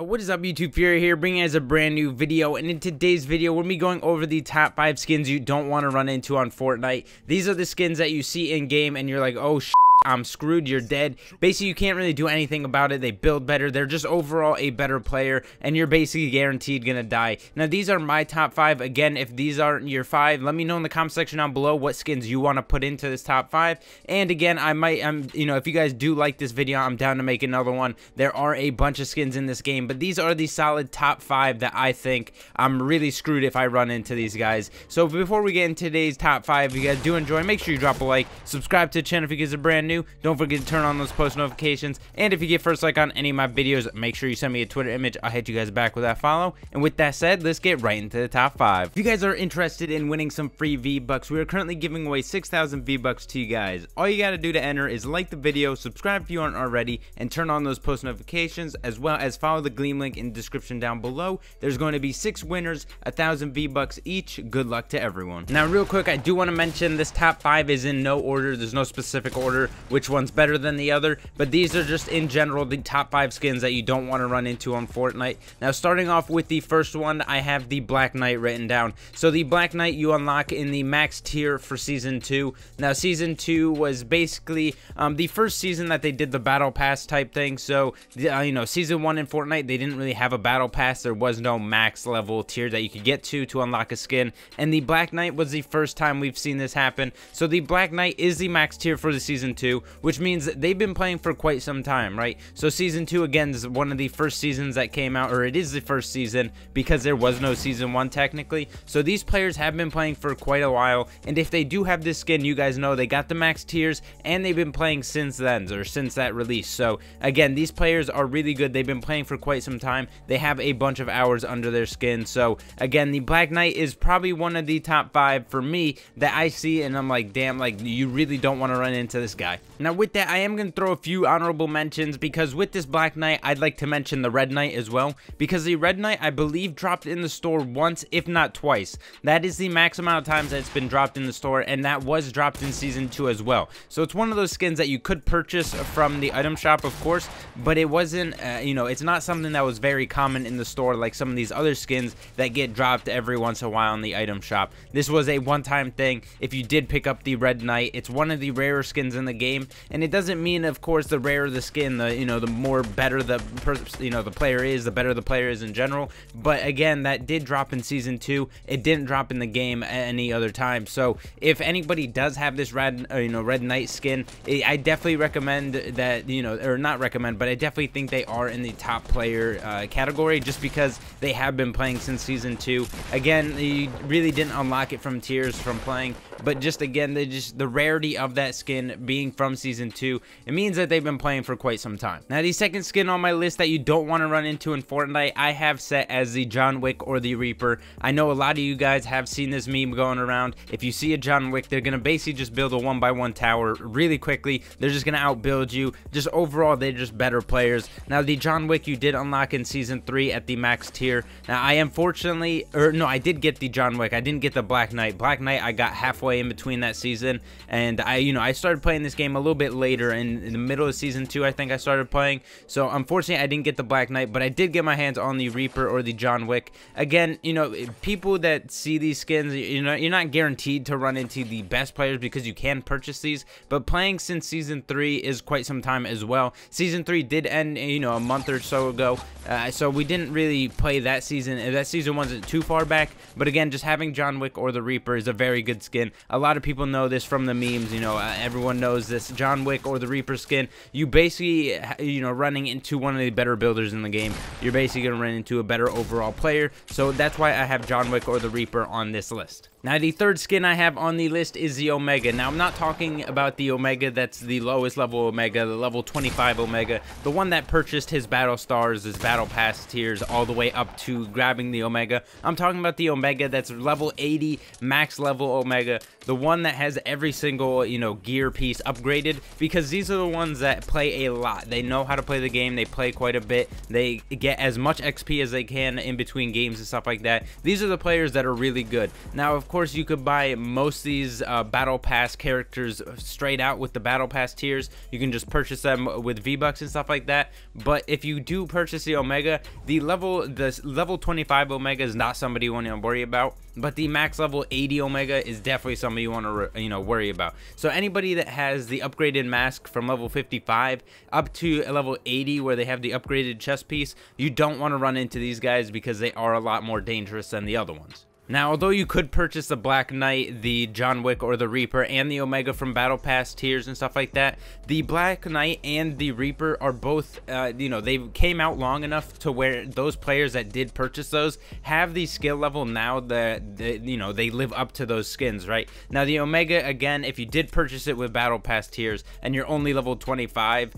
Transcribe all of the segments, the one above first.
Yo, what is up, YouTube? Fury here, bringing you guys a brand new video, and in today's video, we'll be going over the top 5 skins you don't want to run into on Fortnite. These are the skins that you see in game, and you're like, oh I'm screwed, you're dead. Basically, you can't really do anything about it. They build better, they're just overall a better player, and you're basically guaranteed gonna die. Now, these are my top 5. Again, if these aren't your 5, let me know in the comment section down below what skins you want to put into this top 5. And again, if you guys do like this video, I'm down to make another one. There are a bunch of skins in this game, but these are the solid top 5 that I think I'm really screwed if I run into these guys. So before we get into today's top 5, if you guys do enjoy, make sure you drop a like, subscribe to the channel if you guys are brand new. Don't forget to turn on those post notifications, and if you get first like on any of my videos, make sure you send me a Twitter image. I'll hit you guys back with that follow. And with that said, let's get right into the top 5. If you guys are interested in winning some free V-Bucks, we are currently giving away 6,000 V-Bucks to you guys. All you gotta do to enter is like the video, subscribe if you aren't already, and turn on those post notifications, as well as follow the Gleam link in the description down below. There's going to be 6 winners, 1,000 V-Bucks each. Good luck to everyone. Now, real quick, I do want to mention this top 5 is in no order. There's no specific order which one's better than the other, but these are just in general the top 5 skins that you don't want to run into on Fortnite. Now, starting off with the first one, I have the Black Knight written down. So the Black Knight you unlock in the max tier for season 2. Now, season 2 was basically the first season that they did the battle pass type thing. So season 1 in Fortnite, they didn't really have a battle pass. There was no max level tier that you could get to unlock a skin, and the Black Knight was the first time we've seen this happen. So the Black Knight is the max tier for the season 2, which means they've been playing for quite some time, right? So season 2 again is one of the first seasons that came out, or it is the first season because there was no season 1 technically. So these players have been playing for quite a while, and if they do have this skin, you guys know they got the max tiers, and they've been playing since then, or since that release. So again, these players are really good. They've been playing for quite some time. They have a bunch of hours under their skin. So again, the Black Knight is probably one of the top 5 for me that I see, and I'm like, damn, like, you really don't want to run into this guy. Now with that, I am going to throw a few honorable mentions, because with this Black Knight, I'd like to mention the Red Knight as well, because the Red Knight, I believe, dropped in the store once, if not twice. That is the max amount of times that it's been dropped in the store, and that was dropped in season 2 as well. So it's one of those skins that you could purchase from the item shop, of course, but it wasn't, it's not something that was very common in the store like some of these other skins that get dropped every once in a while in the item shop. This was a one-time thing. If you did pick up the Red Knight, it's one of the rarer skins in the game, and it doesn't mean, of course, the rarer the skin, the more better the player is, the better the player is in general. But again, that did drop in season 2. It didn't drop in the game at any other time. So if anybody does have this Red Knight skin, I definitely recommend that, or not recommend, but I definitely think they are in the top player category, just because they have been playing since season 2. Again, you really didn't unlock it from tiers from playing, but just again, the rarity of that skin being from season 2, it means that they've been playing for quite some time. Now, the second skin on my list that you don't want to run into in Fortnite, I have set as the John Wick or the Reaper. I know a lot of you guys have seen this meme going around. If you see a John Wick, they're gonna basically just build a 1x1 tower really quickly. They're just gonna outbuild you. Just overall, they're just better players. Now, the John Wick you did unlock in season 3 at the max tier. Now, I I did get the John Wick. I didn't get the Black Knight. Black Knight, I got halfway in between that season, and I started playing this game a little bit later, in the middle of season 2, I think I started playing. So unfortunately, I didn't get the Black Knight, but I did get my hands on the Reaper or the John Wick. Again, people that see these skins, you're not guaranteed to run into the best players because you can purchase these, but playing since season 3 is quite some time as well. Season 3 did end, a month or so ago, so we didn't really play that season. That season wasn't too far back, but again, just having John Wick or the Reaper is a very good skin. A lot of people know this from the memes. Everyone knows this John Wick or the Reaper skin. You basically, running into one of the better builders in the game. You're basically gonna run into a better overall player. So that's why I have John Wick or the Reaper on this list. Now, the third skin I have on the list is the Omega. Now, I'm not talking about the Omega that's the lowest level Omega, the level 25 Omega, the one that purchased his battle stars, his battle pass tiers, all the way up to grabbing the Omega. I'm talking about the Omega that's level 80, max level Omega. the one that has every single, you know, gear piece upgraded, because these are the ones that play a lot. They know how to play the game. They play quite a bit. They get as much XP as they can in between games and stuff like that. These are the players that are really good. Now, of course, you could buy most of these battle pass characters straight out with the battle pass tiers. You can just purchase them with V-Bucks and stuff like that. But if you do purchase the Omega, the level 25 Omega is not somebody you want to worry about, but the max level 80 Omega is definitely somebody you want to, you know, worry about. So anybody that has the upgraded mask from level 55 up to level 80, where they have the upgraded chest piece, you don't want to run into these guys because they are a lot more dangerous than the other ones. Now, although you could purchase the Black Knight, the John Wick, or the Reaper, and the Omega from Battle Pass tiers and stuff like that, the Black Knight and the Reaper are both, you know, they came out long enough to where those players that did purchase those have the skill level now that, you know, they live up to those skins, right? Now, the Omega, again, if you did purchase it with Battle Pass tiers and you're only level 25,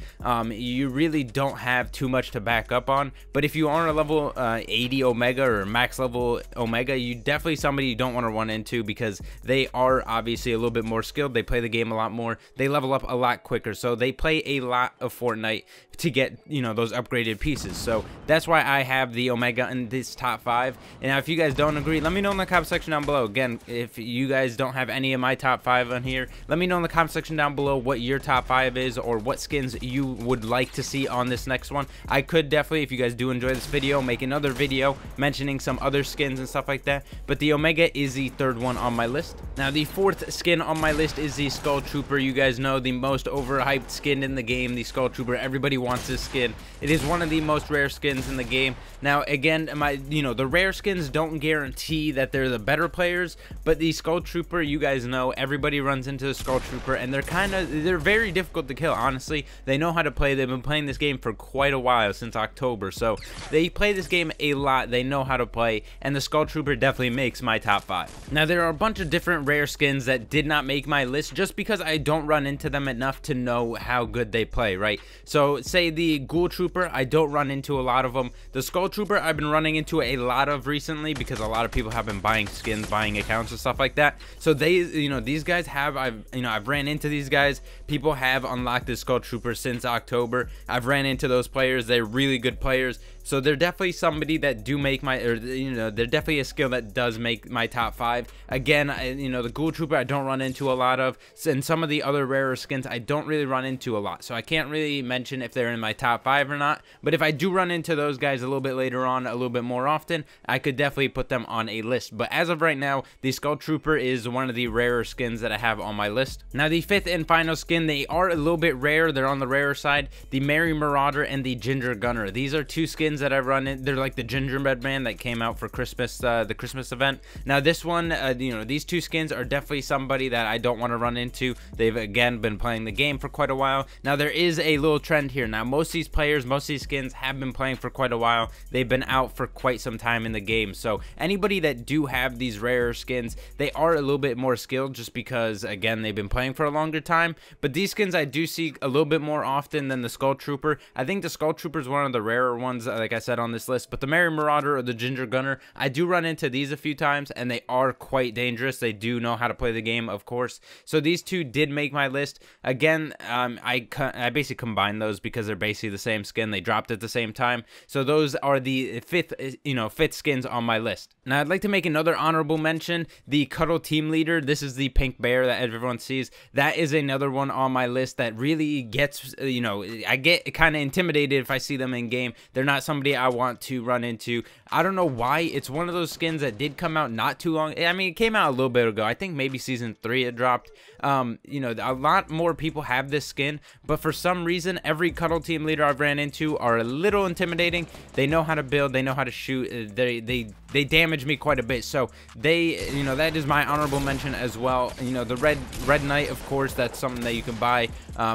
you really don't have too much to back up on. But if you are a level 80 Omega or max level Omega, you definitely somebody you don't want to run into, because they are obviously a little bit more skilled. They play the game a lot more. They level up a lot quicker, so they play a lot of Fortnite to get, you know, those upgraded pieces. So that's why I have the Omega in this top 5. And now, if you guys don't agree, let me know in the comment section down below. Again, if you guys don't have any of my top 5 on here, let me know in the comment section down below what your top 5 is, or what skins you would like to see on this next one. I could definitely, if you guys do enjoy this video, make another video mentioning some other skins and stuff like that. But the Omega is the 3rd one on my list. Now, the 4th skin on my list is the Skull Trooper. You guys know, the most overhyped skin in the game, the Skull Trooper. Everybody wants this skin. It is one of the most rare skins in the game. Now, again, you know, the rare skins don't guarantee that they're the better players, but the Skull Trooper, you guys know, everybody runs into the Skull Trooper, and they're very difficult to kill, honestly. They know how to play. They've been playing this game for quite a while, since October, so they play this game a lot. They know how to play, and the Skull Trooper definitely makes my top 5. Now, there are a bunch of different rare skins that did not make my list just because I don't run into them enough to know how good they play, right? So, say the Ghoul Trooper, I don't run into a lot of them. The Skull Trooper, I've been running into a lot of recently because a lot of people have been buying skins, buying accounts and stuff like that. So they, you know, these guys have, I've ran into these guys. People have unlocked the Skull Trooper since October. I've ran into those players. They're really good players. So they're definitely somebody that do make my, or, you know, they're definitely a skill that does make my top 5. Again, you know, the Ghoul Trooper I don't run into a lot of, and some of the other rarer skins I don't really run into a lot. So I can't really mention if they're in my top 5 or not. But if I do run into those guys a little bit later on, a little bit more often, I could definitely put them on a list. But as of right now, the Skull Trooper is one of the rarer skins that I have on my list. Now, the 5th and final skin, they are a little bit rare. They're on the rarer side. The Merry Marauder and the Ginger Gunner. These are 2 skins that I run in. They're like the gingerbread man that came out for Christmas, the Christmas event. Now, this one, you know, these 2 skins are definitely somebody that I don't want to run into. They've, again, been playing the game for quite a while. Now, there is a little trend here. Now, most of these players, most of these skins have been playing for quite a while. They've been out for quite some time in the game. So anybody that do have these rarer skins, they are a little bit more skilled just because, again, they've been playing for a longer time. But these skins I do see a little bit more often than the Skull Trooper. I think the Skull Trooper is one of the rarer ones, like I said, on this list. But the Merry Marauder or the Ginger Gunner, I do run into these a few times, and they are quite dangerous. They do know how to play the game, of course. So these 2 did make my list. Again, I basically combined those because they're basically the same skin. They dropped at the same time. So those are the 5th skins on my list. Now, I'd like to make another honorable mention. The Cuddle Team Leader, this is the pink bear that everyone sees. That is another one on my list that really gets, you know, I get kind of intimidated if I see them in game. They're not somebody I want to run into. I don't know why. It's one of those skins that did come out not too long. I mean, it came out a little bit ago. I think maybe season 3 it dropped. You know, a lot more people have this skin, but for some reason, every Cuddle Team Leader I've ran into are a little intimidating. They know how to build. They know how to shoot. They damage me quite a bit. So they, you know, that is my honorable mention as well. You know, the Red Knight, of course, that's something that you can buy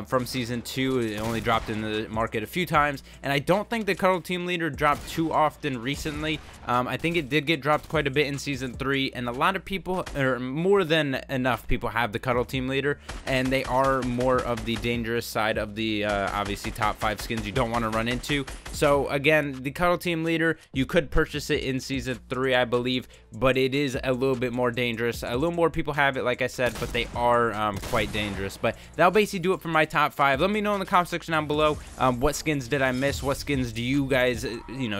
from season 2. It only dropped in the market a few times, and I don't think the Cuddle Team Leader dropped too often recently. I think it did get dropped quite a bit in season 3, and a lot of people, or more than enough people, have the Cuddle Team Leader, and they are more of the dangerous side of the obviously top 5 skins you don't want to run into. So again, the Cuddle Team Leader, you could purchase it in season 3, I believe, but it is a little bit more dangerous. A little more people have it, like I said, but they are quite dangerous. But that'll basically do it for my top 5. Let me know in the comment section down below what skins did I miss, what skins do you guys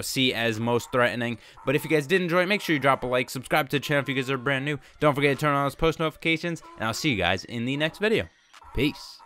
see as most threatening. But if you guys did enjoy it, make sure you drop a like, subscribe to the channel if you guys are brand new. Don't forget to turn on those post notifications, and I'll see you guys in the next video. Peace.